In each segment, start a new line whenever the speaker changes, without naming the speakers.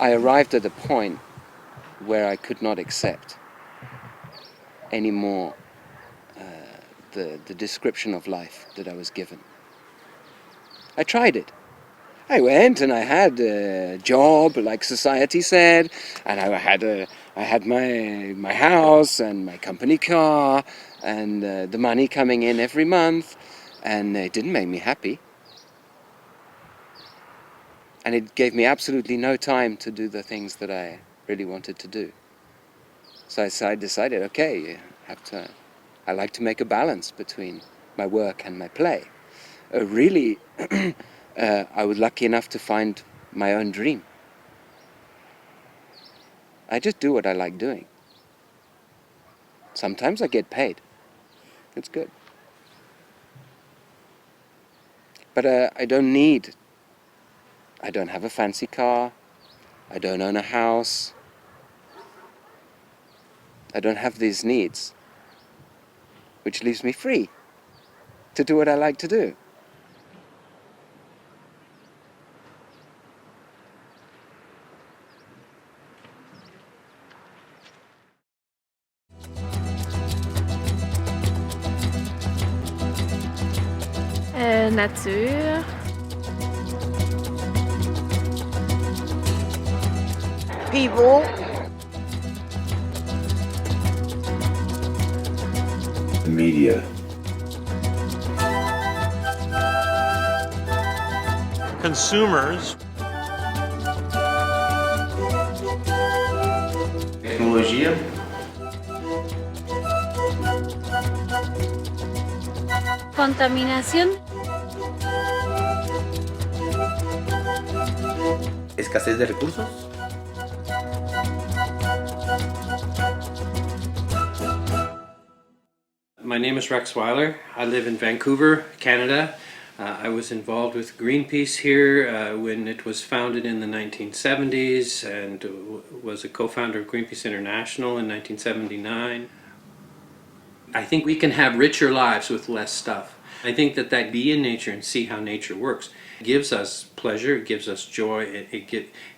I arrived at a point where I could not accept anymore the description of life that I was given. I tried it. I went and I had a job, like society said, and I had my house and my company car and the money coming in every month, and it didn't make me happy. And it gave me absolutely no time to do the things that I really wanted to do. So I decided, okay, I like to make a balance between my work and my play. Really, I was lucky enough to find my own dream. I just do what I like doing. Sometimes I get paid. It's good. But I don't have a fancy car. I don't own a house. I don't have these needs, which leaves me free to do what I like to do.
Nature.
People.
Media.
Consumers.
Tecnologia.
Contaminación.
Escasez de recursos.
My name is Rex Weiler. I live in Vancouver, Canada. I was involved with Greenpeace here when it was founded in the 1970s and was a co-founder of Greenpeace International in 1979. I think we can have richer lives with less stuff. I think that be in nature and see how nature works. It gives us pleasure, it gives us joy,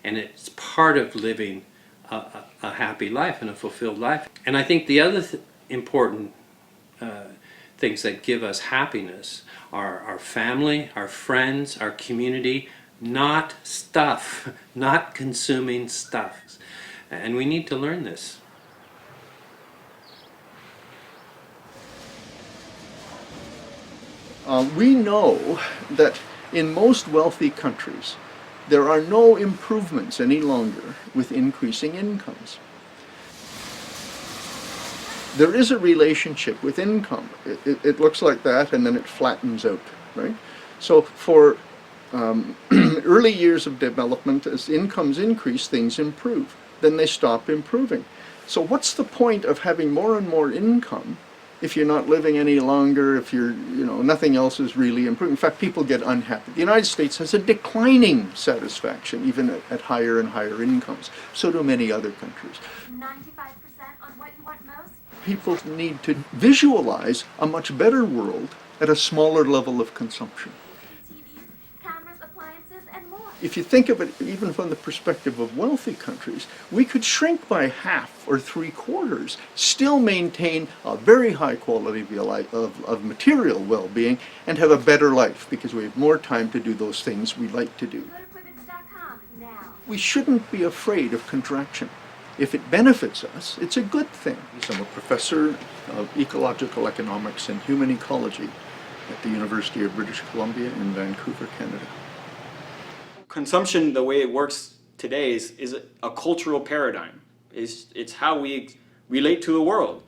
and it's part of living a happy life and a fulfilled life. And I think the other important things that give us happiness are our family, our friends, our community, not stuff, not consuming stuff. And we need to learn this.
We know that in most wealthy countries, there are no improvements any longer with increasing incomes. There is a relationship with income. It looks like that and then it flattens out, right? So for early years of development, as incomes increase, things improve. Then they stop improving. So what's the point of having more and more income if you're not living any longer, if nothing else is really improving? In fact, people get unhappy. The United States has a declining satisfaction even at higher and higher incomes. So do many other countries.
95% on what you want most?
People need to visualize a much better world at a smaller level of consumption.
TVs, cameras, appliances, and more.
If you think of it even from the perspective of wealthy countries, we could shrink by half or 3/4, still maintain a very high quality of material well-being, and have a better life because we have more time to do those things we like to do.
Go to quibbits.com now.
We shouldn't be afraid of contraction. If it benefits us, it's a good thing. I'm a professor of ecological economics and human ecology at the University of British Columbia in Vancouver, Canada.
Consumption, the way it works today, is a cultural paradigm. It's how we relate to the world.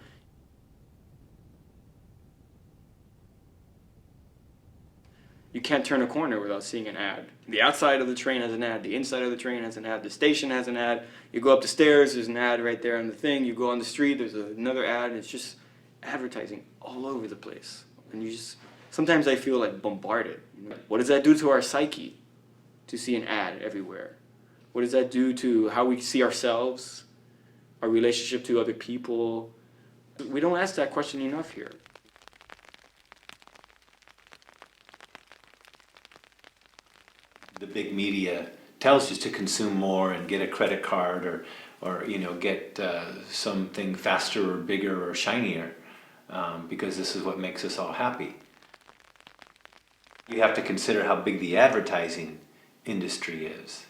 You can't turn a corner without seeing an ad. The outside of the train has an ad, the inside of the train has an ad, the station has an ad. You go up the stairs, there's an ad right there on the thing. You go on the street, there's another ad, and it's just advertising all over the place. And sometimes I feel like bombarded. What does that do to our psyche to see an ad everywhere? What does that do to how we see ourselves, our relationship to other people? We don't ask that question enough here.
The big media
tells you to consume more and get a credit card or get something faster or bigger or shinier, because this is what makes us all happy. You have to consider how big the advertising industry is.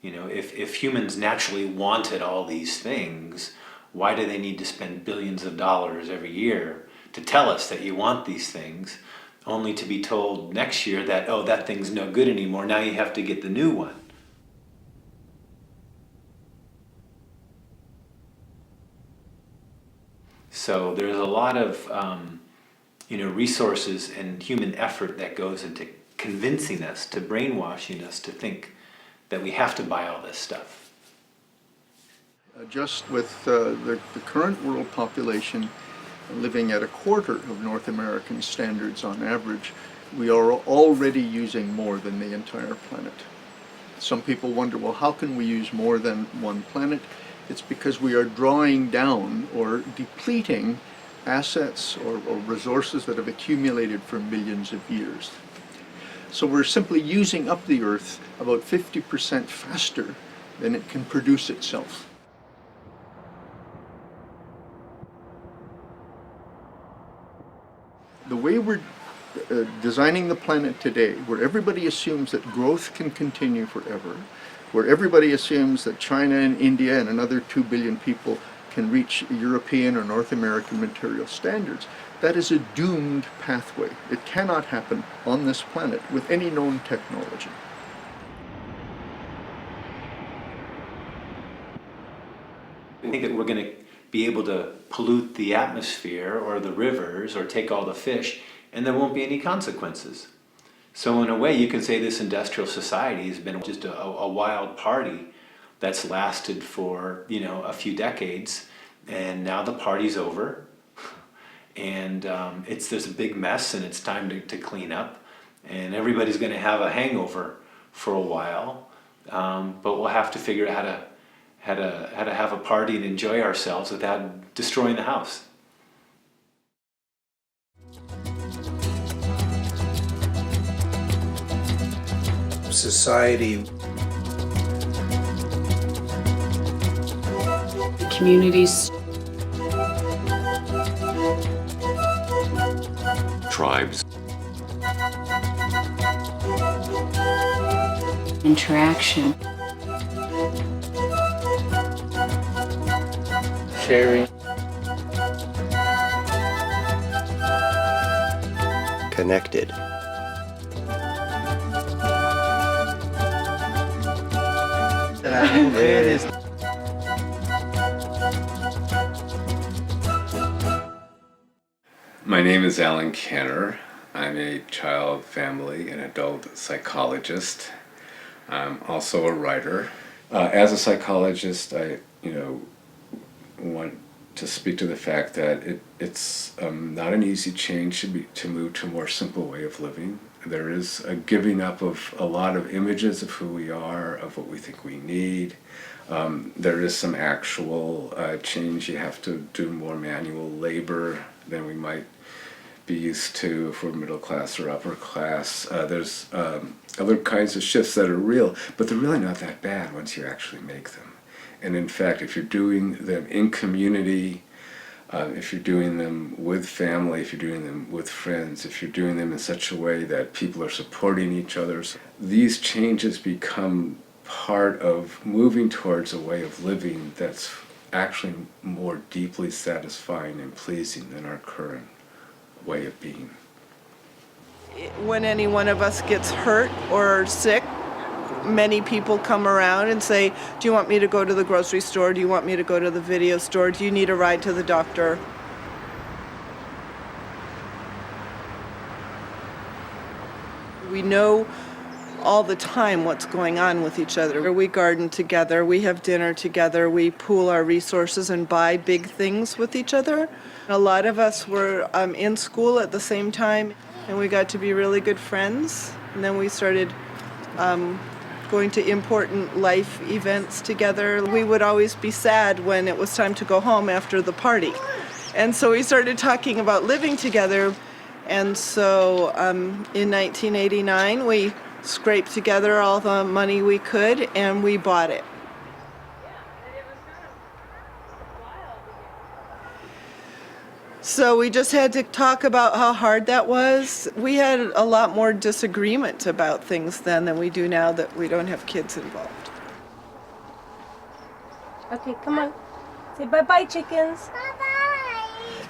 If humans naturally wanted all these things, why do they need to spend billions of dollars every year to tell us that you want these things, only to be told next year that, oh, that thing's no good anymore, now you have to get the new one? So there's a lot of resources and human effort that goes into convincing us, to brainwashing us to think that we have to buy all this stuff.
Just with the current world population living at a quarter of North American standards on average, we are already using more than the entire planet. Some people wonder, well, how can we use more than one planet? It's because we are drawing down or depleting assets or resources that have accumulated for millions of years. So we're simply using up the Earth about 50% faster than it can produce itself. The way we're designing the planet today, where everybody assumes that growth can continue forever, where everybody assumes that China and India and another 2 billion people can reach European or North American material standards, that is a doomed pathway. It cannot happen on this planet with any known technology.
I think that we're going to be able to pollute the atmosphere or the rivers or take all the fish, and there won't be any consequences. So in a way, you can say this industrial society has been just a wild party that's lasted for, a few decades, and now the party's over, and there's a big mess, and it's time to clean up, and everybody's going to have a hangover for a while, but we'll have to figure out how to have a party and enjoy ourselves without destroying the house.
Society,
communities,
tribes,
interaction,
sharing,
connected.
My name is Alan Kenner. I'm a child, family, and adult psychologist. I'm also a writer. As a psychologist, I, want to speak to the fact that it's not an easy change to move to a more simple way of living. There is a giving up of a lot of images of who we are, of what we think we need. There is some actual change. You have to do more manual labor than we might be used to if we're middle class or upper class. There's other kinds of shifts that are real, but they're really not that bad once you actually make them. And in fact, if you're doing them in community, if you're doing them with family, if you're doing them with friends, if you're doing them in such a way that people are supporting each other, these changes become part of moving towards a way of living that's actually more deeply satisfying and pleasing than our current way of being.
When any one of us gets hurt or sick, many people come around and say, do you want me to go to the grocery store? Do you want me to go to the video store? Do you need a ride to the doctor? We know all the time what's going on with each other. We garden together, we have dinner together, we pool our resources and buy big things with each other. A lot of us were in school at the same time, and we got to be really good friends. And then we started going to important life events together. We would always be sad when it was time to go home after the party. And so we started talking about living together. And so in 1989, we scraped together all the money we could, and we bought it. So we just had to talk about how hard that was. We had a lot more disagreement about things then than we do now that we don't have kids involved.
Okay, come on. Say bye-bye, chickens.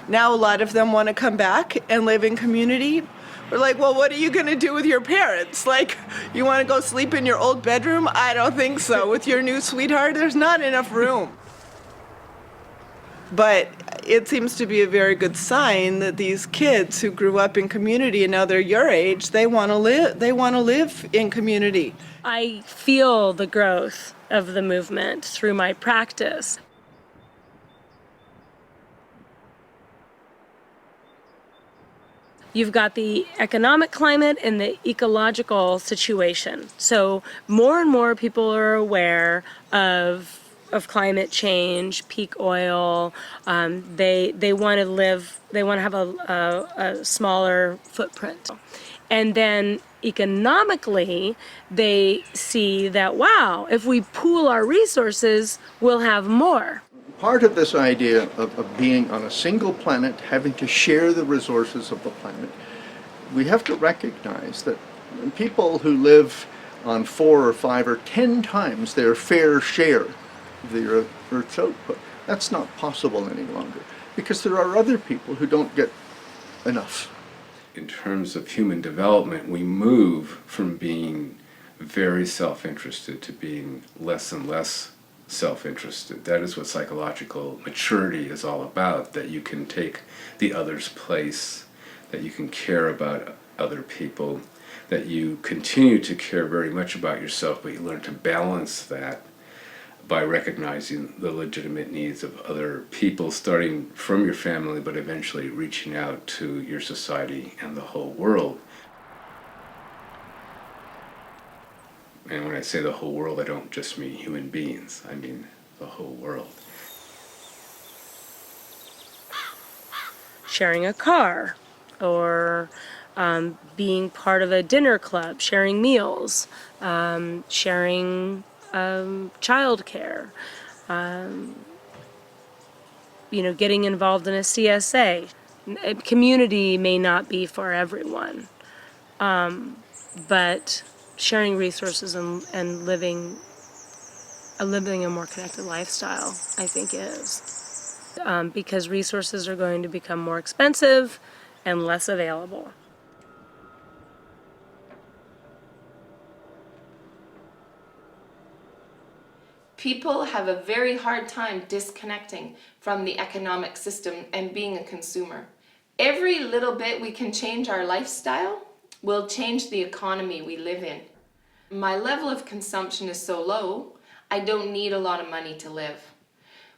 Now a lot of them want to come back and live in community. We're like, well, what are you going to do with your parents? Like, you want to go sleep in your old bedroom? I don't think so. With your new sweetheart, there's not enough room. But it seems to be a very good sign that these kids who grew up in community and now they're your age, they want to live in community.
I feel the growth of the movement through my practice. You've got the economic climate and the ecological situation. So more and more people are aware of climate change, peak oil. They want to live. They want to have a smaller footprint. And then economically, they see that, wow, if we pool our resources, we'll have more.
Part of this idea of being on a single planet, having to share the resources of the planet, we have to recognize that people who live on 4 or 5 or 10 times their fair share of the Earth's output, that's not possible any longer, because there are other people who don't get enough.
In terms of human development, we move from being very self-interested to being less and less self-interested. That is what psychological maturity is all about, that you can take the other's place, that you can care about other people, that you continue to care very much about yourself, but you learn to balance that by recognizing the legitimate needs of other people, starting from your family, but eventually reaching out to your society and the whole world. And when I say the whole world, I don't just mean human beings, I mean the whole world.
Sharing a car, or being part of a dinner club, sharing meals, sharing childcare, getting involved in a CSA. Community may not be for everyone, but sharing resources and living a more connected lifestyle, I think is. Because resources are going to become more expensive and less available.
People have a very hard time disconnecting from the economic system and being a consumer. Every little bit we can change our lifestyle will change the economy we live in. My level of consumption is so low, I don't need a lot of money to live.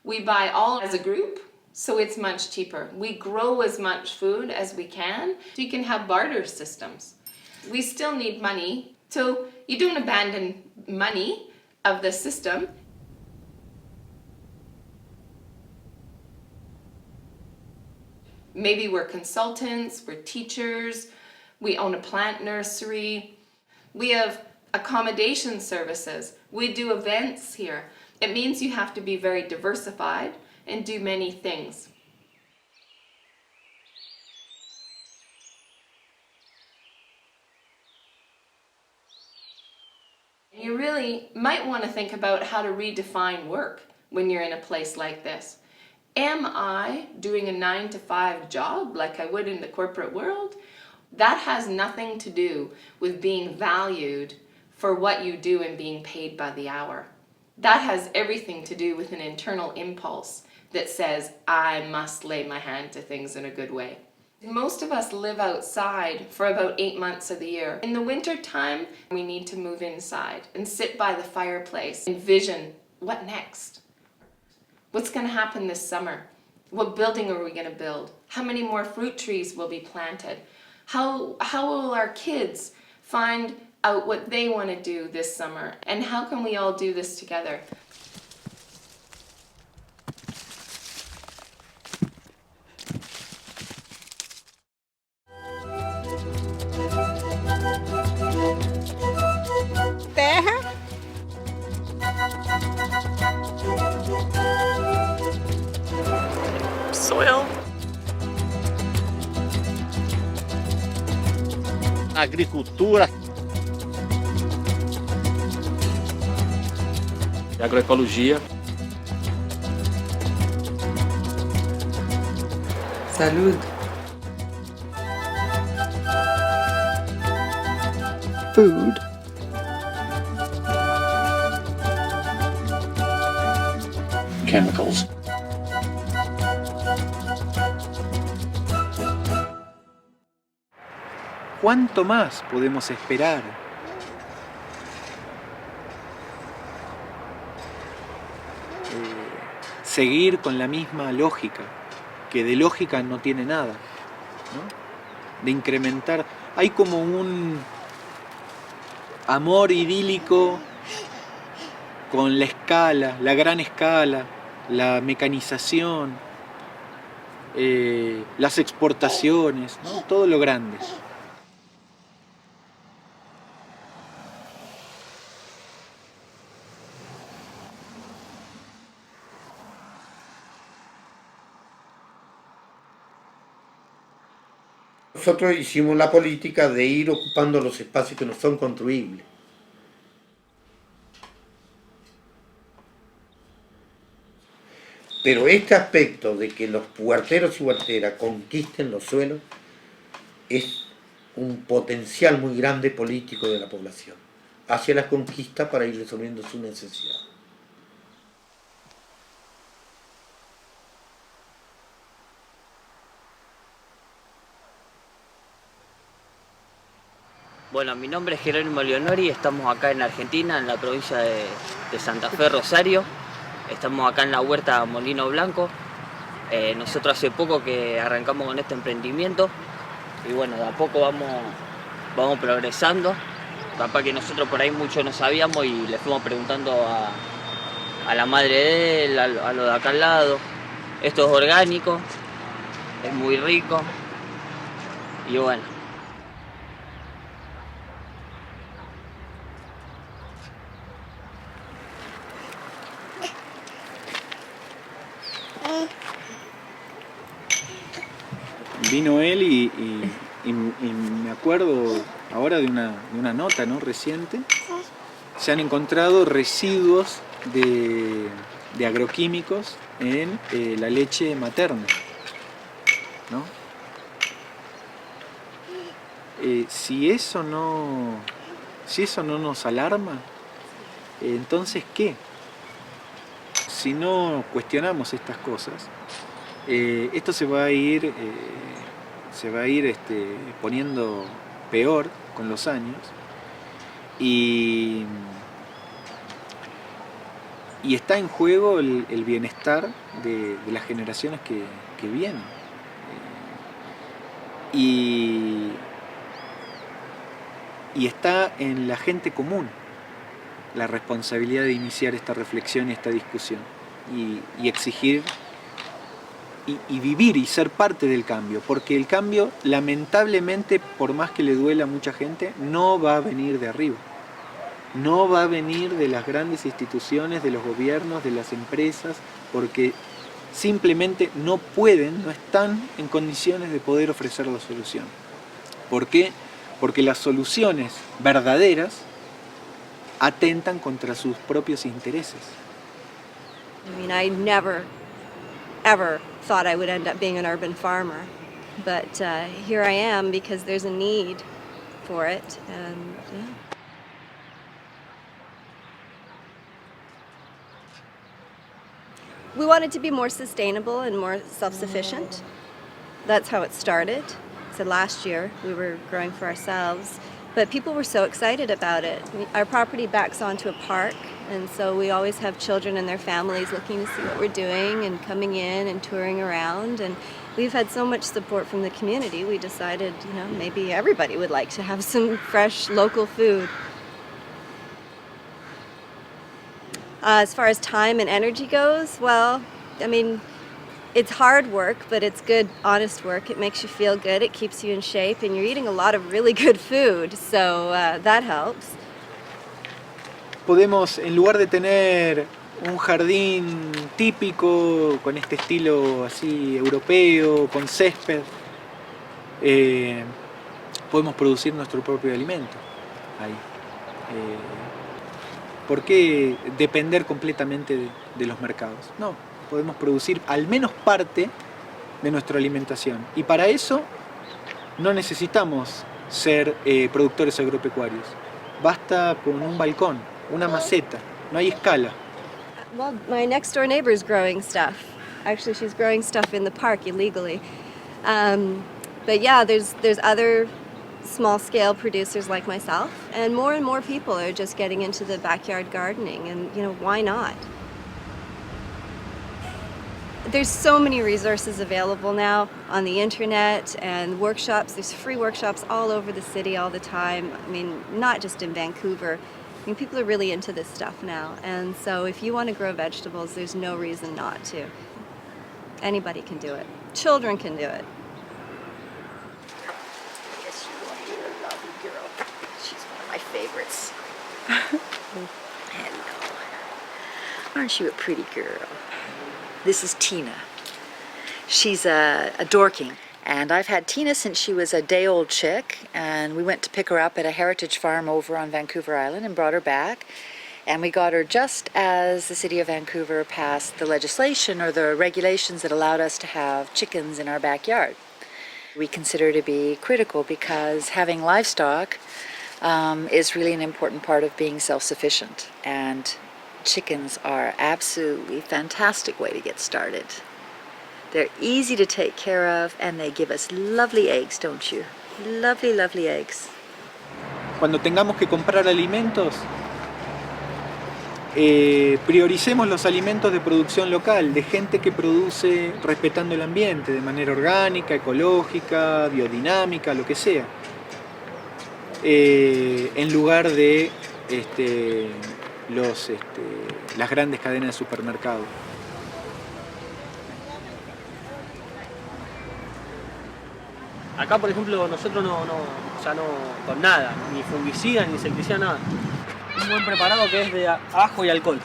We buy all as a group, so it's much cheaper. We grow as much food as we can, so you can have barter systems. We still need money, so you don't abandon money of the system. Maybe we're consultants, we're teachers, we own a plant nursery, we have accommodation services, we do events here. It means you have to be very diversified and do many things. You really might want to think about how to redefine work when you're in a place like this. Am I doing a 9-to-5 job like I would in the corporate world? That has nothing to do with being valued for what you do and being paid by the hour. That has everything to do with an internal impulse that says, I must lay my hand to things in a good way. Most of us live outside for about 8 months of the year. In the winter time, we need to move inside and sit by the fireplace, envision what next? What's going to happen this summer? What building are we going to build? How many more fruit trees will be planted? How will our kids find out what they want to do this summer? And how can we all do this together?
agricultura.
Agroecologia.
Salud.
Food.
Chemicals.
¿Cuánto más podemos esperar? Seguir con la misma lógica, que de lógica no tiene nada, ¿no? De incrementar. Hay como un amor idílico con la escala, la gran escala, la mecanización, las exportaciones, ¿no? Todo lo grande.
Nosotros hicimos la política de ir ocupando los espacios que no son construibles. Pero este aspecto de que los huerteros y huerteras conquisten los suelos es un potencial muy grande político de la población hacia la conquista para ir resolviendo su necesidad.
Bueno, mi nombre es Jerónimo Leonori, estamos acá en Argentina, en la provincia de Santa Fe, Rosario. Estamos acá en la huerta Molino Blanco. Nosotros hace poco que arrancamos con este emprendimiento y bueno, de a poco vamos progresando. Capaz que nosotros por ahí mucho no sabíamos y le fuimos preguntando a la madre de él, a lo de acá al lado. Esto es orgánico, es muy rico y bueno.
Vino él y me acuerdo ahora de una nota, ¿no? Reciente. Se han encontrado residuos de agroquímicos en la leche materna, ¿no? Si eso no nos alarma, entonces ¿qué? Si no cuestionamos estas cosas, esto se va a ir poniendo peor con los años y está en juego el bienestar de las generaciones que vienen. Y está en la gente común la responsabilidad de iniciar esta reflexión y esta discusión y exigir y vivir y ser parte del cambio, porque el cambio, lamentablemente, por más que le duela a mucha gente, no va a venir de arriba, no va a venir de las grandes instituciones, de los gobiernos, de las empresas, porque simplemente no pueden, no están en condiciones de poder ofrecer la solución. ¿Por qué? Porque las soluciones verdaderas atentan contra sus propios intereses.
I mean, I never, ever thought I would end up being an urban farmer, but here I am because there's a need for it, and yeah. We wanted to be more sustainable and more self-sufficient. That's how it started. So last year we were growing for ourselves, but people were so excited about it. Our property backs onto a park, and so we always have children and their families looking to see what we're doing and coming in and touring around, and we've had so much support from the community, we decided, maybe everybody would like to have some fresh local food. As far as time and energy goes, well, I mean, it's hard work, but it's good, honest work. It makes you feel good, it keeps you in shape, and you're eating a lot of really good food, so that helps.
Podemos, en lugar de tener un jardín típico, con este estilo así europeo, con césped,
podemos producir nuestro propio alimento ahí. ¿Por qué depender completamente de los mercados? No, podemos producir al menos parte de nuestra alimentación. Y para eso no necesitamos ser productores agropecuarios. Basta con un balcón, una maceta, no hay escala.
Well, my next door neighbor is growing stuff. Actually, she's growing stuff in the park illegally. But yeah, there's other small-scale producers like myself, and more people are just getting into the backyard gardening, and why not? There's so many resources available now on the internet and workshops. There's free workshops all over the city all the time. I mean, not just in Vancouver. I mean, people are really into this stuff now, and so if you want to grow vegetables, there's no reason not to. Anybody can do it. Children can do it.
Yes, you are here, lovely girl. She's one of my favorites. Hello. Aren't you a pretty girl? This is Tina. She's a Dorking, and I've had Tina since she was a day-old chick, and we went to pick her up at a heritage farm over on Vancouver Island and brought her back. And we got her just as the city of Vancouver passed the legislation or the regulations that allowed us to have chickens in our backyard. We consider to be critical because having livestock is really an important part of being self-sufficient. And chickens are absolutely fantastic way to get started. They're easy to take care of and they give us lovely eggs, don't you? Lovely, lovely eggs.
Cuando tengamos que comprar alimentos, prioricemos los alimentos de producción local, de gente que produce respetando el ambiente, de manera orgánica, ecológica, biodinámica, lo que sea, en lugar de las grandes cadenas de supermercados.
Acá, por ejemplo, nosotros no con nada, ni fungicidas, ni insecticidas, nada. Un buen preparado que es de ajo y alcohol.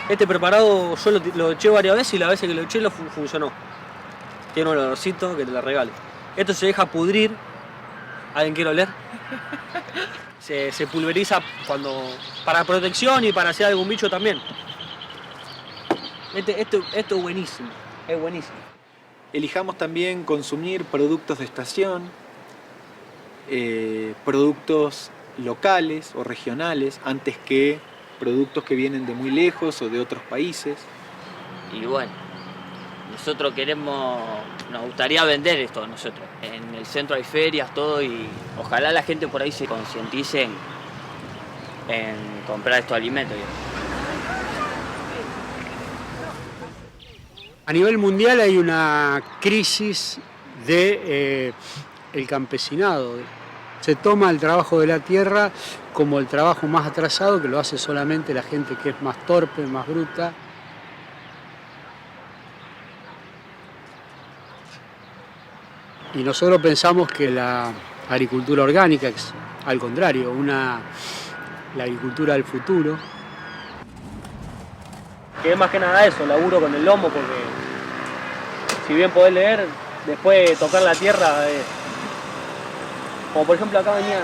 Este preparado yo lo eché varias veces y las veces que lo eché funcionó. Tiene un olorcito que te la regalo. Esto se deja pudrir. ¿Alguien quiere oler? Se pulveriza para protección y para hacer algún bicho también. Esto es buenísimo, es buenísimo.
Elijamos también consumir productos de estación, productos locales o regionales, antes que productos que vienen de muy lejos o de otros países.
Y bueno, nosotros nos gustaría vender esto nosotros. En el centro hay ferias, todo, y ojalá la gente por ahí se concientice en comprar estos alimentos.
A nivel mundial hay una crisis de el campesinado. Se toma el trabajo de la tierra como el trabajo más atrasado, que lo hace solamente la gente que es más torpe, más bruta. Y nosotros pensamos que la agricultura orgánica es, al contrario, la agricultura del futuro.
Que es más que nada eso, laburo con el lomo, porque si bien podés leer, después tocar la tierra como por ejemplo acá venía,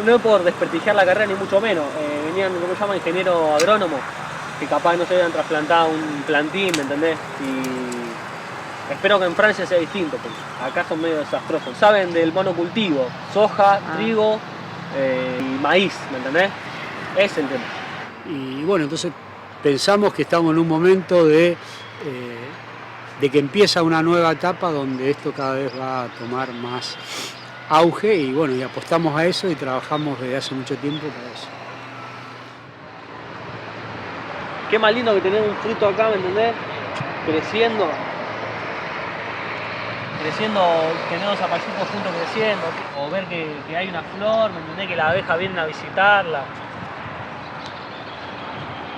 no por desprestigiar la carrera ni mucho menos, venían lo que se llama ingeniero agrónomo, que capaz no se habían trasplantado un plantín, ¿me entendés? Y espero que en Francia sea distinto, porque acá son medio desastrosos. Saben del monocultivo, soja, trigo y maíz, ¿me entendés? Ese es el tema.
Y bueno, entonces pensamos que estamos en un momento de que empieza una nueva etapa donde esto cada vez va a tomar más auge y bueno, y apostamos a eso y trabajamos desde hace mucho tiempo para eso.
Qué más lindo que tener un fruto acá, ¿me entendés? Creciendo, tener los zapallitos juntos creciendo, o ver que hay una flor, ¿me entendés? Que las abejas vienen a visitarla.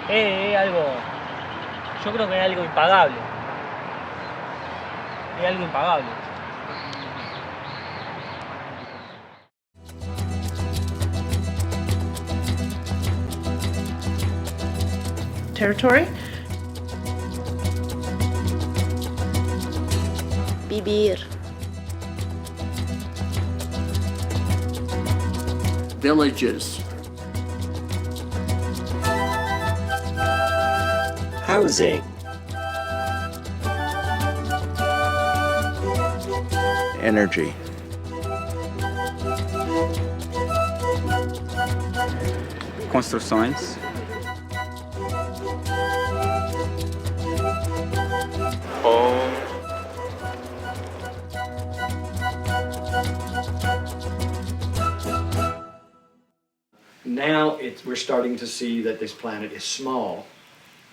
Es algo, yo creo que es algo impagable. Es algo impagable.
Territory?
Vivir.
villages.
Housing.
Energy.
Construções.
Home.
Now we're starting to see that this planet is small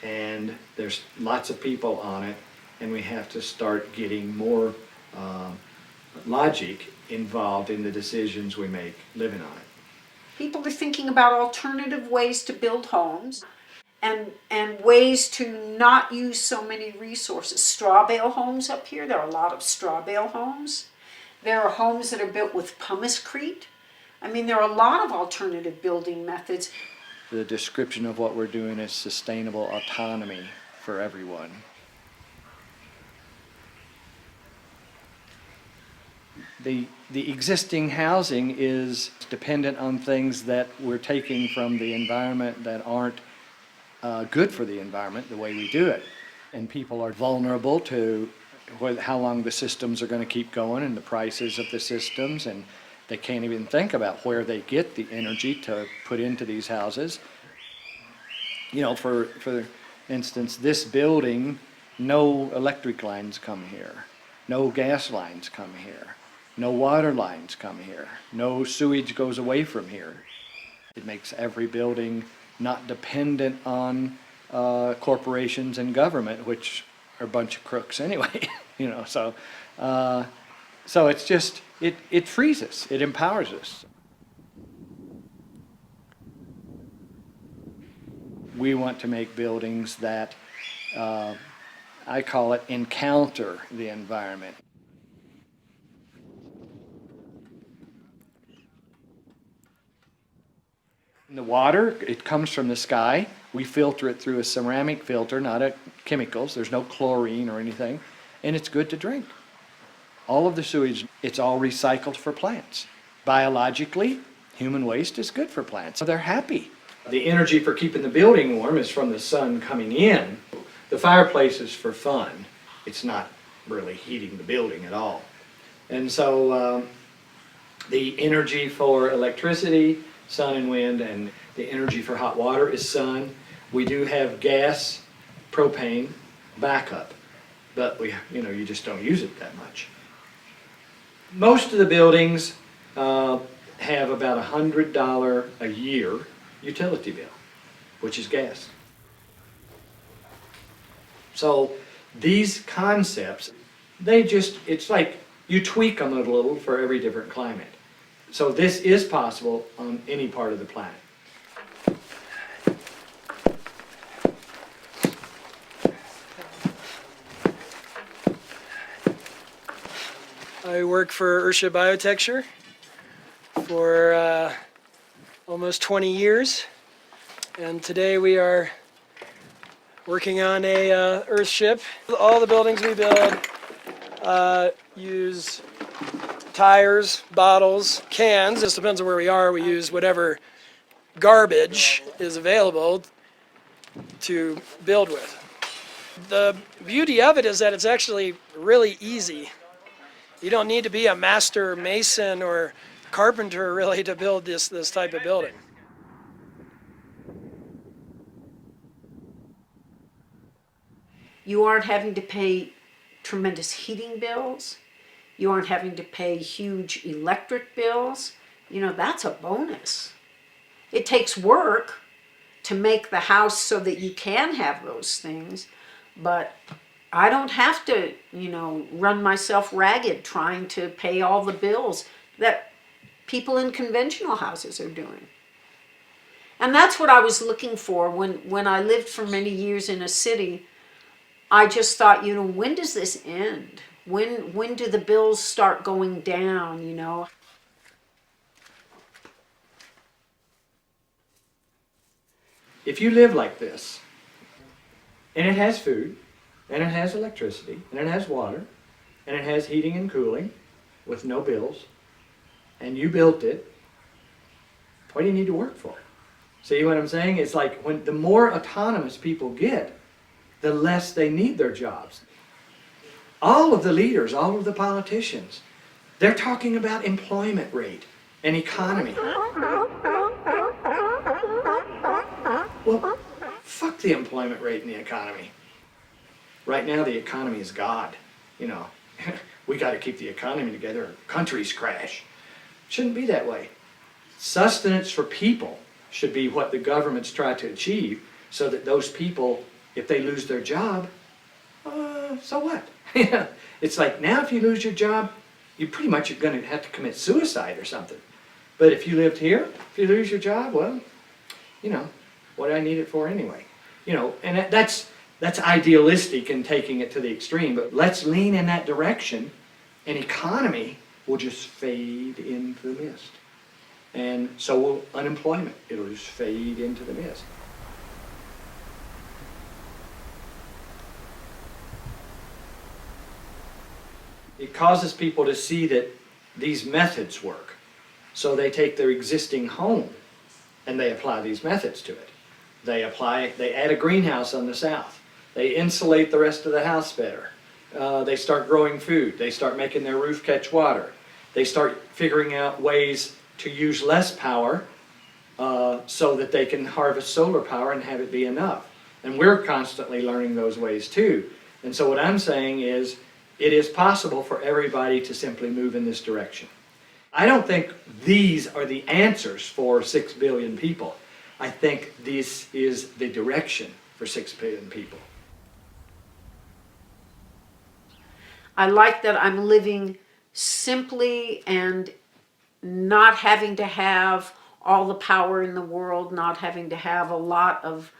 and there's lots of people on it, and we have to start getting more logic involved in the decisions we make living on it.
People are thinking about alternative ways to build homes and ways to not use so many resources. Straw bale homes up here, there are a lot of straw bale homes. There are homes that are built with pumicecrete. I mean, there are a lot of alternative building methods.
The description of what we're doing is sustainable autonomy for everyone. The existing housing is dependent on things that we're taking from the environment that aren't good for the environment the way we do it. And people are vulnerable to how long the systems are going to keep going and the prices of the systems, and they can't even think about where they get the energy to put into these houses. You know, for instance, this building, no electric lines come here, no gas lines come here, no water lines come here, no sewage goes away from here. It makes every building not dependent on corporations and government, which are a bunch of crooks anyway. You know, so it's just, it frees us, it empowers us. We want to make buildings that, I call it, encounter the environment. The water, it comes from the sky. We filter it through a ceramic filter, not chemicals. There's no chlorine or anything, and it's good to drink. All of the sewage, it's all recycled for plants. Biologically, human waste is good for plants. So they're happy. The energy for keeping the building warm is from the sun coming in. The fireplace is for fun. It's not really heating the building at all. And so the energy for electricity, sun and wind, and the energy for hot water is sun. We do have gas, propane, backup, but you just don't use it that much. Most of the buildings have about $100 a year utility bill, which is gas. So these concepts, it's like you tweak them a little for every different climate. So this is possible on any part of the planet.
I work for Ursha Biotecture for almost 20 years, and today we are working on a Earth ship. All the buildings we build use tires, bottles, cans. This depends on where we are. We use whatever garbage is available to build with. The beauty of it is that it's actually really easy. You don't need to be a master mason or carpenter really to build this type of building.
You aren't having to pay tremendous heating bills. You aren't having to pay huge electric bills. You know, that's a bonus. It takes work to make the house so that you can have those things, but I don't have to, run myself ragged trying to pay all the bills that people in conventional houses are doing. And that's what I was looking for when I lived for many years in a city. I just thought, when does this end? When do the bills start going down,
If you live like this, and it has food, and it has electricity, and it has water, and it has heating and cooling with no bills, and you built it,
What do you need to work for? See what I'm saying? It's like when the more autonomous people get, the less they need their jobs. All of the leaders, all of the politicians, they're talking about employment rate and economy. Well, fuck the employment rate and the economy. Right now the economy is God, you know. We got to keep the economy together or countries crash. Shouldn't be that way. Sustenance for people should be what the governments try to achieve, so that those people, if they lose their job, so what? It's like now if you lose your job, you pretty much are going to have to commit suicide or something. But if you lived here, if you lose your job, well, you know, what do I need it for anyway? You know, and that's idealistic and taking it to the extreme, but let's lean in that direction, and economy will just fade into the mist. And so will unemployment. It'll just fade into the mist. It causes people to see that these methods work. So they take their existing home and they apply these methods to it. They add a greenhouse on the south. They insulate the rest of the house better. They start growing food. They start making their roof catch water. They start figuring out ways to use less power so that they can harvest solar power and have it be enough. And we're constantly learning those ways too. And so what I'm saying is, it is possible for everybody to simply move in this direction. I don't think these are the answers for 6 billion people. I think this is the direction for 6 billion people.
I like that I'm living simply and not having to have all the power in the world, not having to have a lot of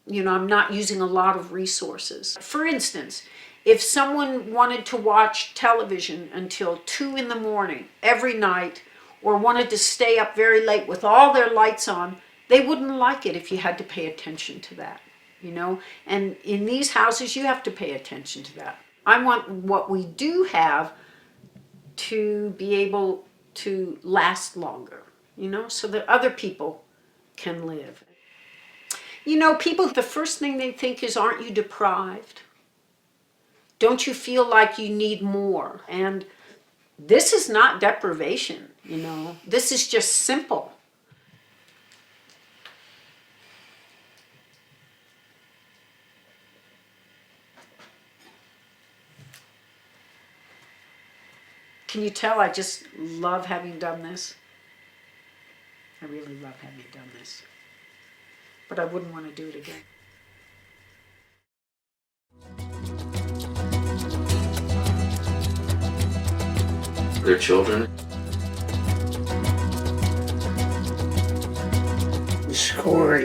you know, I'm not using a lot of resources. For instance, if someone wanted to watch television until 2 in the morning every night, or wanted to stay up very late with all their lights on, they wouldn't like it if you had to pay attention to that, you know? And in these houses, you have to pay attention to that. I want what we do have to be able to last longer, you know, so that other people can live. You know, people, the first thing they think is, aren't you deprived? Don't you feel like you need more? And this is not deprivation, you know. This is just simple. Can you tell I just love having done this? I really love having done this. But I wouldn't want to do it again.
Their children.
School.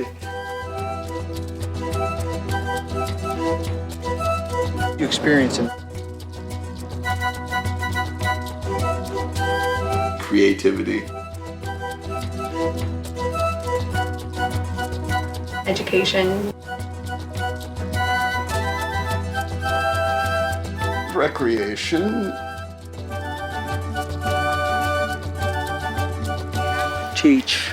You experience it.
Creativity.
Education.
Recreation.
Teach.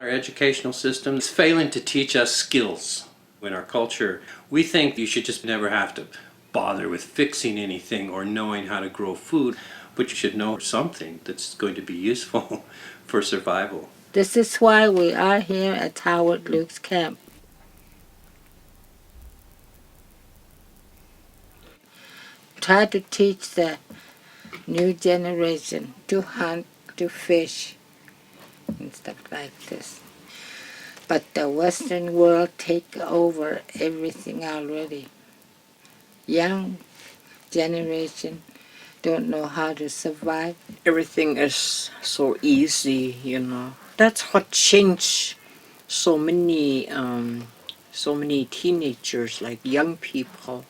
Our educational system is failing to teach us skills. In our culture, we think you should just never have to bother with fixing anything or knowing how to grow food, but you should know something that's going to be useful for survival.
This is why we are here at Howard Luke's camp. Try to teach the new generation to hunt, to fish, and stuff like this. But the Western world take over everything already. Young generation don't know how to survive.
Everything is so easy, you know. That's what changed so many teenagers, like young people.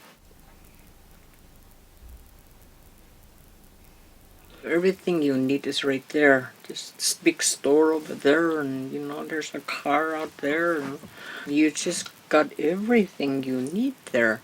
Everything you need is right there. Just this big store over there, and you know, there's a car out there, and you just got everything you need there.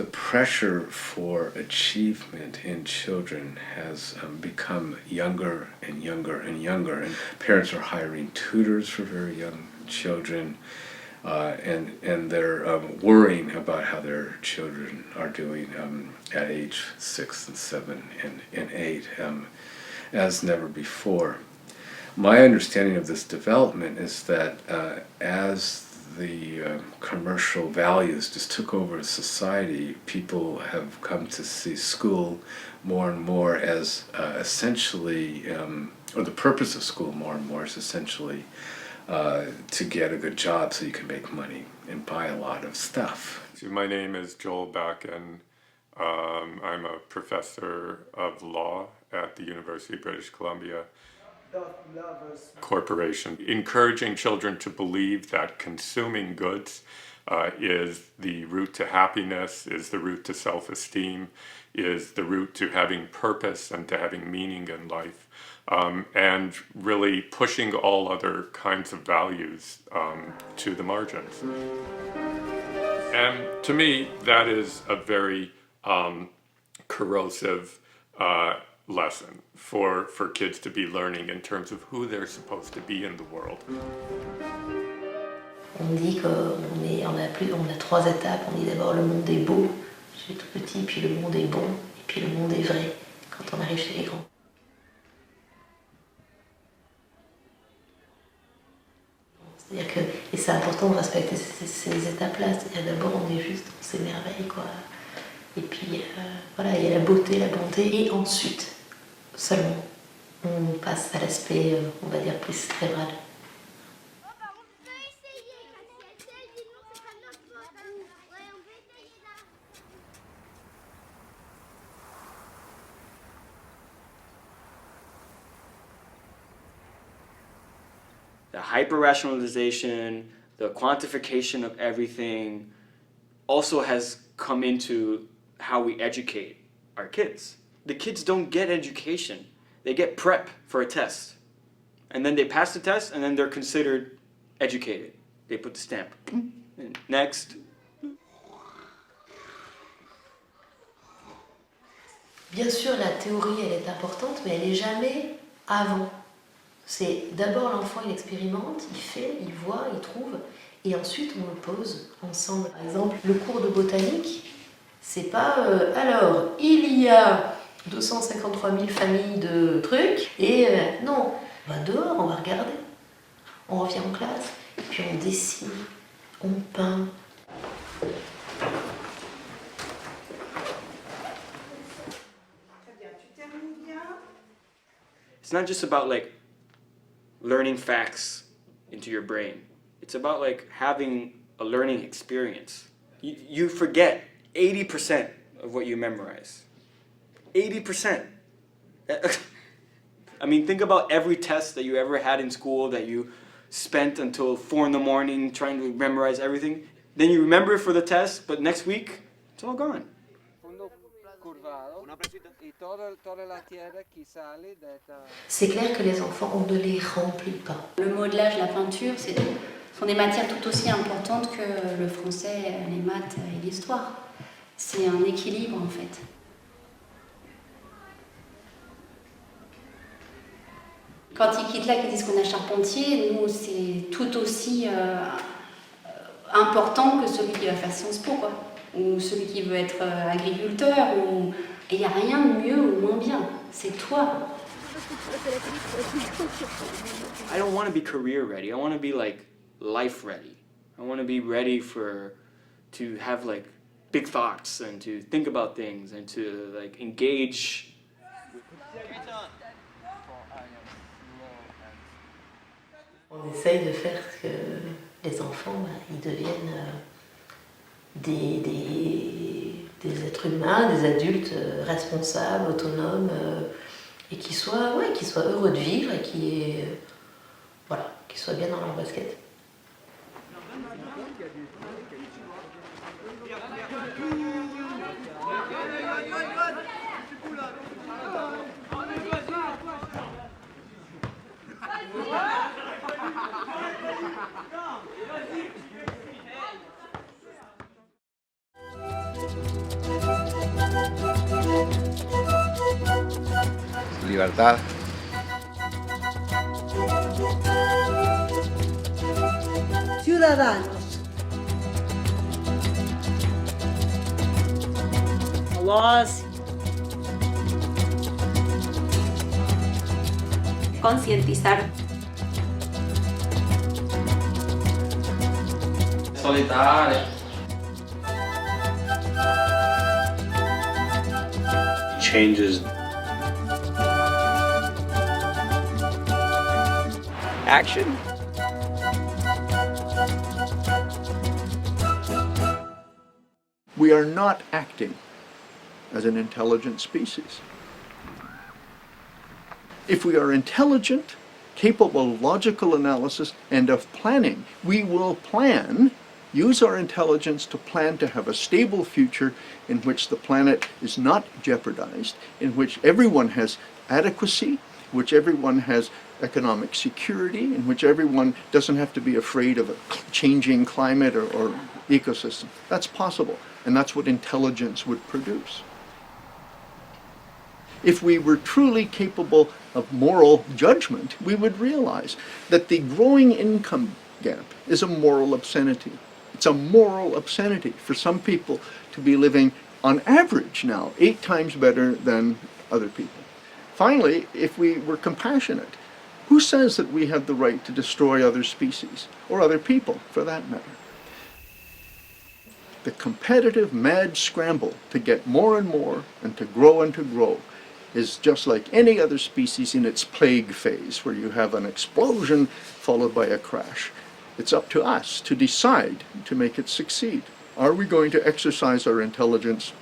the pressure for achievement in children has become younger and younger and younger, and parents are hiring tutors for very young children, and they're worrying about how their children are doing at age 6 and 7 and 8, as never before. My understanding of this development is that as the commercial values just took over society, people have come to see school more and more as essentially, or the purpose of school more and more is essentially to get a good job so you can make money and buy a lot of stuff.
My name is Joel Beck, and I'm a professor of law at the University of British Columbia Corporation, encouraging children to believe that consuming goods is the route to happiness, is the route to self-esteem, is the route to having purpose and to having meaning in life, and really pushing all other kinds of values to the margins. And to me, that is a very corrosive lesson for kids to be learning in terms of who they're supposed to be in the world.
On dit qu'on a trois étapes. On dit d'abord le monde est beau, chez tout petit, puis le monde est bon, et puis le monde est vrai, quand on arrive chez les grands. C'est-à-dire que, et c'est important de respecter ces étapes-là, c'est-à-dire d'abord on est juste, on s'émerveille, quoi. Et puis voilà, il y a la beauté, la bonté, et ensuite, seulement, on passe à l'aspect, on va dire, plus cérébral.
The hyper-rationalization, the quantification of everything also has come into how we educate our kids. The kids don't get education. They get prep for a test. And then they pass the test and then they're considered educated. They put the stamp. And next.
Bien sûr, la théorie, elle est importante, mais elle n'est jamais avant. C'est d'abord l'enfant, il expérimente, il fait, il voit, il trouve, et ensuite on le pose ensemble. Par exemple, le cours de botanique, c'est pas alors, il y a 253 000 familles de trucs, et non, on va dehors, on va regarder. On revient en classe, et puis on dessine, on peint.
It's not just about like learning facts into your brain. It's about like having a learning experience. You forget 80% of what you memorize. 80%. I mean, think about every test that you ever had in school that you spent until 4 in the morning trying to memorize everything. Then you remember it for the test, but next week, it's all gone.
C'est clair que les enfants, on ne les remplit pas.
Le modelage, la peinture, sont des matières tout aussi importantes que le français, les maths et l'histoire. C'est un équilibre en fait. Quand ils quittent là, qu'ils disent qu'on est charpentier, nous c'est tout aussi important que celui qui va faire Sciences Po, quoi. Ou celui qui veut être agriculteur, ou... Et il n'y a rien de mieux ou moins bien, c'est toi.
I don't want to be career ready. I want to be like life ready. I want to be ready to have like big thoughts and to think about things and to like engage.
On essaye de faire que les enfants, ils deviennent des êtres humains, des adultes responsables, autonomes, et qui soient heureux de vivre et qui soient bien dans leur basket.
Vas-y.
libertad.
Ciudadanos.
Laws.
Concientizar.
Solidariedade.
Changes.
Action.
We are not acting as an intelligent species. If we are intelligent, capable of logical analysis and of planning, we will plan, use our intelligence to plan to have a stable future in which the planet is not jeopardized, in which everyone has adequacy, which everyone has economic security, in which everyone doesn't have to be afraid of a changing climate or ecosystem. That's possible, and that's what intelligence would produce. If we were truly capable of moral judgment, we would realize that the growing income gap is a moral obscenity. It's a moral obscenity for some people to be living on average now 8 times better than other people. Finally, if we were compassionate, who says that we have the right to destroy other species, or other people for that matter? The competitive mad scramble to get more and more and to grow is just like any other species in its plague phase, where you have an explosion followed by a crash. It's up to us to decide to make it succeed. Are we going to exercise our intelligence?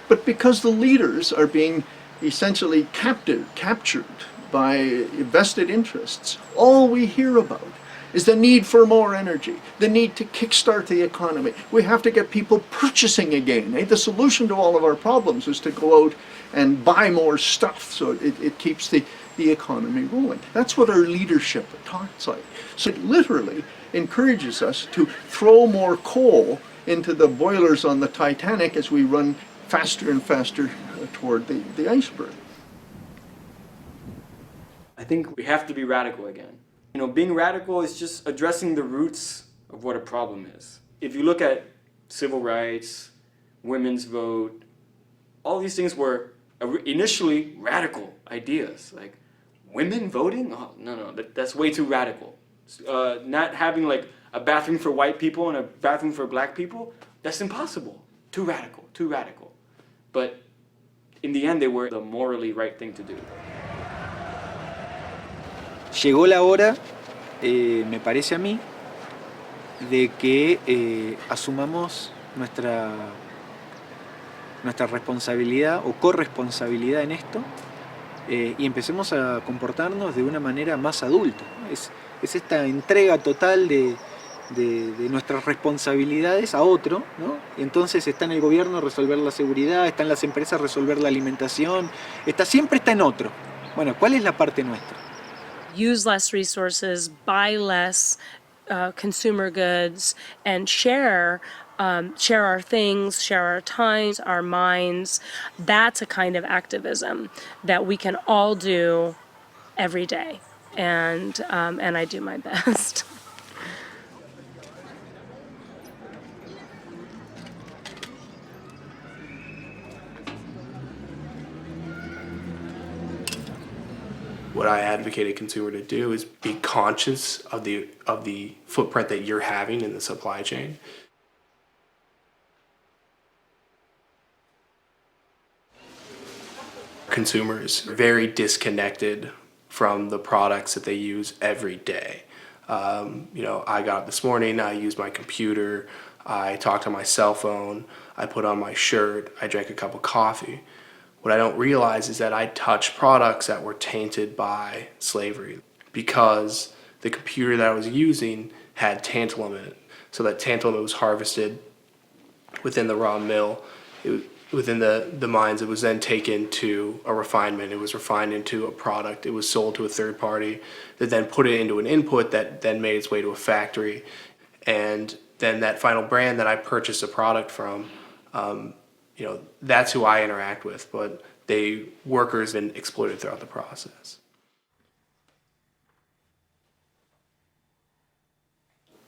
But because the leaders are being essentially captured by vested interests, all we hear about is the need for more energy, the need to kickstart the economy. We have to get people purchasing again. The solution to all of our problems is to go out and buy more stuff so it keeps the economy rolling. That's what our leadership talks like. So it literally encourages us to throw more coal into the boilers on the Titanic as we run faster and faster toward the iceberg.
I think we have to be radical again. You know, being radical is just addressing the roots of what a problem is. If you look at civil rights, women's vote, all these things were initially radical ideas. Like, women voting? Oh, no, that's way too radical. Not having like a bathroom for white people and a bathroom for black people, that's impossible. Too radical. But in the end, they were the morally right thing to do.
Llegó la hora, me parece a mí, de que asumamos nuestra responsabilidad o corresponsabilidad en esto y empecemos a comportarnos de una manera más adulta. Es esta entrega total de nuestras responsabilidades a otro, ¿no? Y entonces está en el gobierno resolver la seguridad, está en las empresas resolver la alimentación, siempre está en otro. Bueno, ¿cuál es la parte nuestra?
Use less resources, buy less consumer goods, and share our things, share our times, our minds. That's a kind of activism that we can all do every day, and I do my best.
What I advocate a consumer to do is be conscious of the footprint that you're having in the supply chain. Consumers are very disconnected from the products that they use every day. I got up this morning, I used my computer, I talked on my cell phone, I put on my shirt, I drank a cup of coffee. What I don't realize is that I touched products that were tainted by slavery because the computer that I was using had tantalum in it. So that tantalum was harvested within the raw mill, within the mines. It was then taken to a refinement. It was refined into a product. It was sold to a third party that then put it into an input that then made its way to a factory. And then that final brand that I purchased a product from, that's who I interact with. But workers have been exploited throughout the process.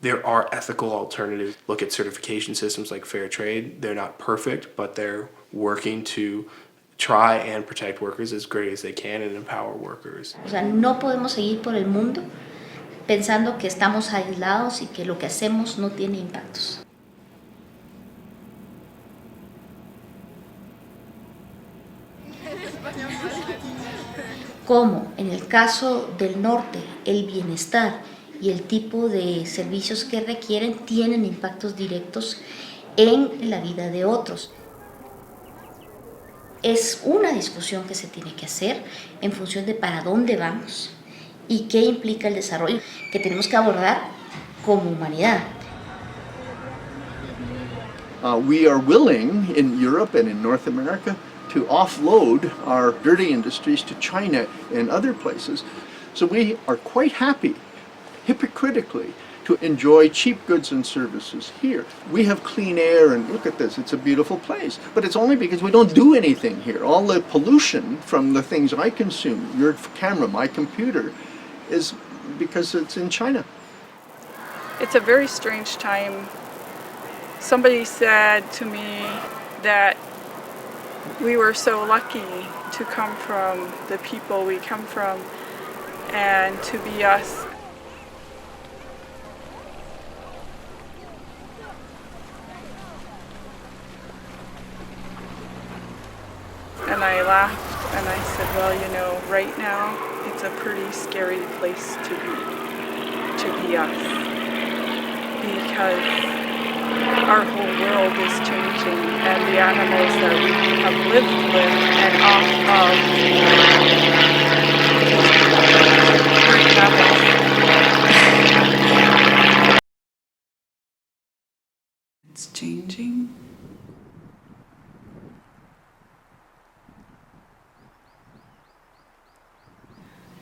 There are ethical alternatives. Look at certification systems like fair trade. They're not perfect, but they're working to try and protect workers as great as they can and empower workers.
O sea, no podemos seguir por el mundo pensando que estamos aislados y que lo que hacemos no tiene impactos. Como en el caso del norte, el bienestar y el tipo de servicios que requieren tienen impactos directos en la vida de otros. Es una discusión que se tiene que hacer en función de para dónde vamos y qué implica el desarrollo que tenemos que abordar como humanidad.
We are willing in Europe and in North America to offload our dirty industries to China and other places. So we are quite happy, hypocritically, to enjoy cheap goods and services here. We have clean air, and look at this, it's a beautiful place. But it's only because we don't do anything here. All the pollution from the things I consume, your camera, my computer, is because it's in China.
It's a very strange time. Somebody said to me that we were so lucky to come from the people we come from and to be us. And I laughed and I said, well, you know, right now it's a pretty scary place to be us. Because our whole world is changing and the animals that we have lived with and off of
It's changing.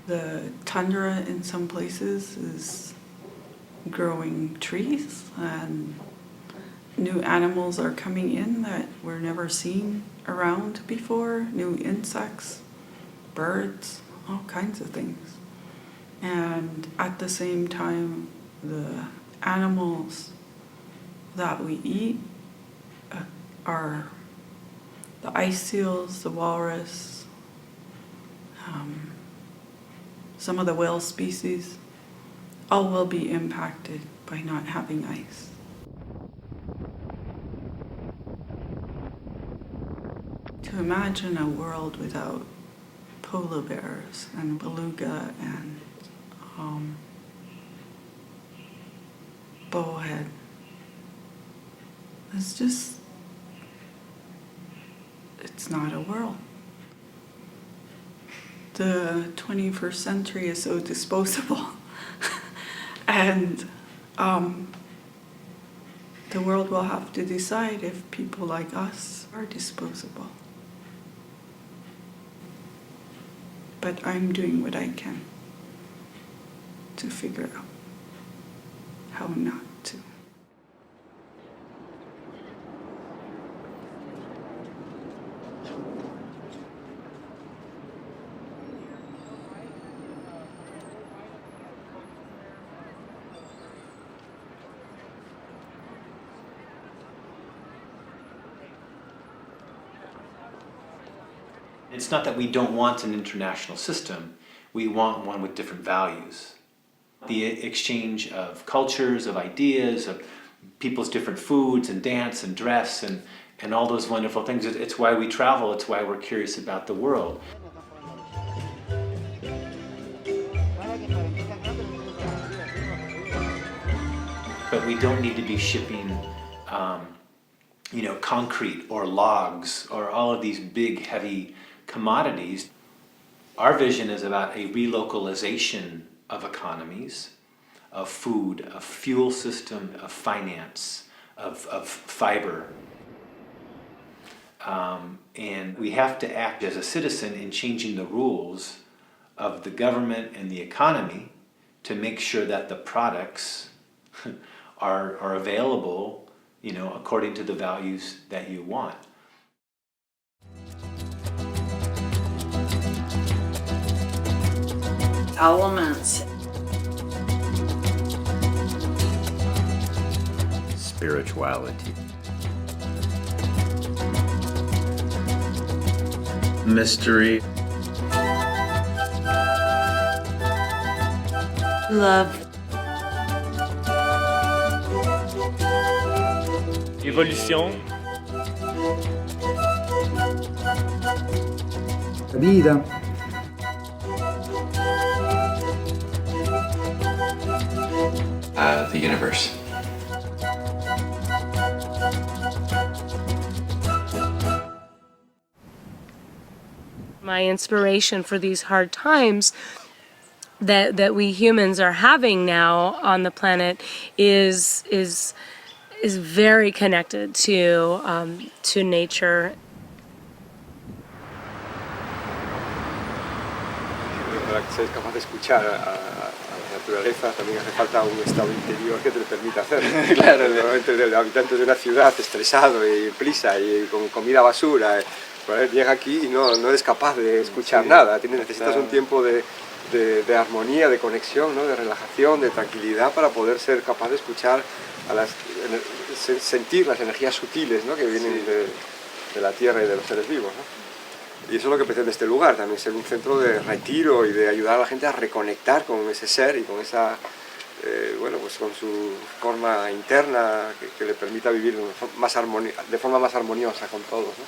The tundra in some places is growing trees and new animals are coming in that were never seen around before, new insects, birds, all kinds of things. And at the same time, the animals that we eat are the ice seals, the walrus, some of the whale species, all will be impacted by not having ice. To imagine a world without polar bears and beluga and bowhead, it's not a world. The 21st century is so disposable and the world will have to decide if people like us are disposable. But I'm doing what I can to figure out how not to.
It's not that we don't want an international system, we want one with different values. The exchange of cultures, of ideas, of people's different foods and dance and dress and all those wonderful things. It's why we travel, it's why we're curious about the world. But we don't need to be shipping concrete or logs or all of these big, heavy commodities. Our vision is about a relocalization of economies, of food, of fuel system, of finance, of fiber. And we have to act as a citizen in changing the rules of the government and the economy to make sure that the products are available, according to the values that you want.
elements.
Spirituality. Mystery.
Love.
Évolution.
Vida.
The universe.
My inspiration for these hard times that we humans are having now on the planet is very connected to nature.
Para ser capaz de escuchar a la naturaleza también hace falta un estado interior que te lo permita hacer. Claro, normalmente el habitante de una ciudad estresado y prisa y con comida basura, pues llega aquí y no es capaz de escuchar nada. Necesitas un tiempo de armonía, de conexión, ¿no? De relajación, de tranquilidad para poder ser capaz de escuchar, sentir las energías sutiles, ¿no? Que vienen de la tierra y de los seres vivos, ¿no? Y eso es lo que pretende este lugar, también ser un centro de retiro y de ayudar a la gente a reconectar con ese ser y con esa, pues con su forma interna que le permita vivir de forma más armoniosa con todos, ¿no?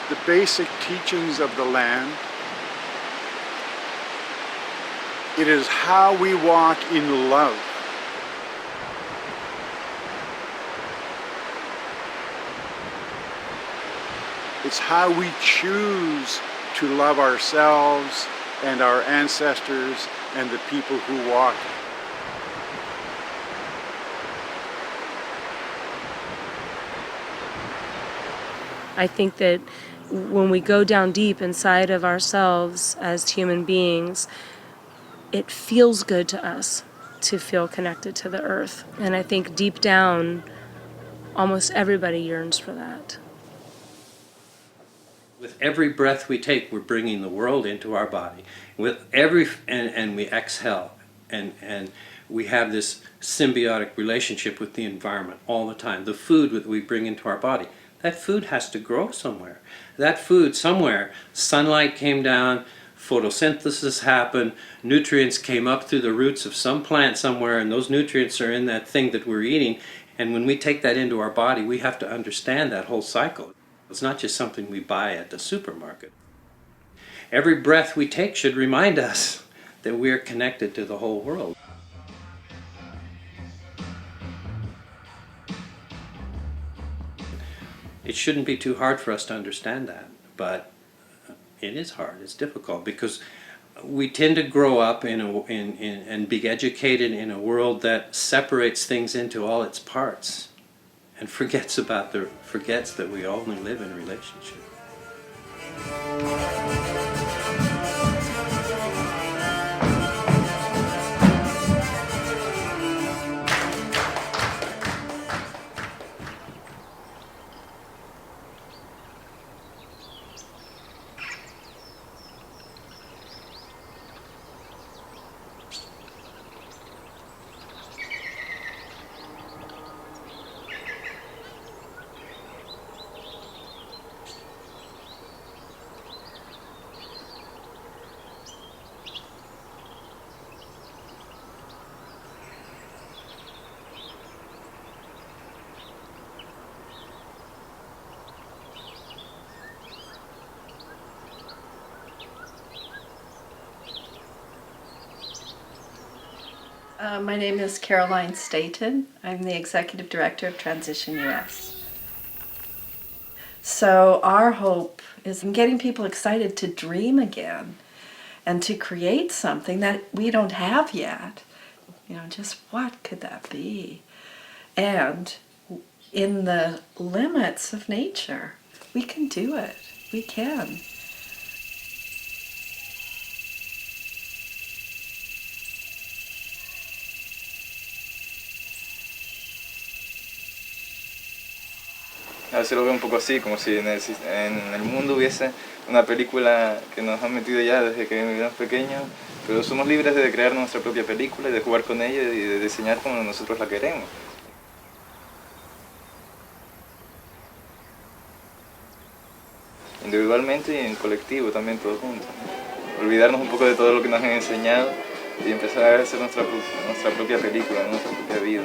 The basic teachings of the land. It is how we walk in love. It's how we choose to love ourselves and our ancestors and the people who walk.
I think that when we go down deep inside of ourselves as human beings, it feels good to us to feel connected to the earth. And I think deep down, almost everybody yearns for that.
With every breath we take, we're bringing the world into our body. And we exhale, and we have this symbiotic relationship with the environment all the time. The food that we bring into our body, that food has to grow somewhere. That food somewhere, sunlight came down, photosynthesis happened, nutrients came up through the roots of some plant somewhere, and those nutrients are in that thing that we're eating. And when we take that into our body, we have to understand that whole cycle. It's not just something we buy at the supermarket. Every breath we take should remind us that we're connected to the whole world. It shouldn't be too hard for us to understand that, but it is hard, it's difficult, because we tend to grow up and be educated in a world that separates things into all its parts and forgets that we only live in relationship.
My name is Caroline Staten. I'm the Executive Director of Transition US. So our hope is in getting people excited to dream again and to create something that we don't have yet. You know, just what could that be? And in the limits of nature, we can do it. We can.
A veces lo veo un poco así, como si en el mundo hubiese una película que nos han metido ya desde que éramos pequeños, pero somos libres de crear nuestra propia película y de jugar con ella y de diseñar como nosotros la queremos. Individualmente y en colectivo también, todos juntos. Olvidarnos un poco de todo lo que nos han enseñado y empezar a hacer nuestra propia película, nuestra propia vida.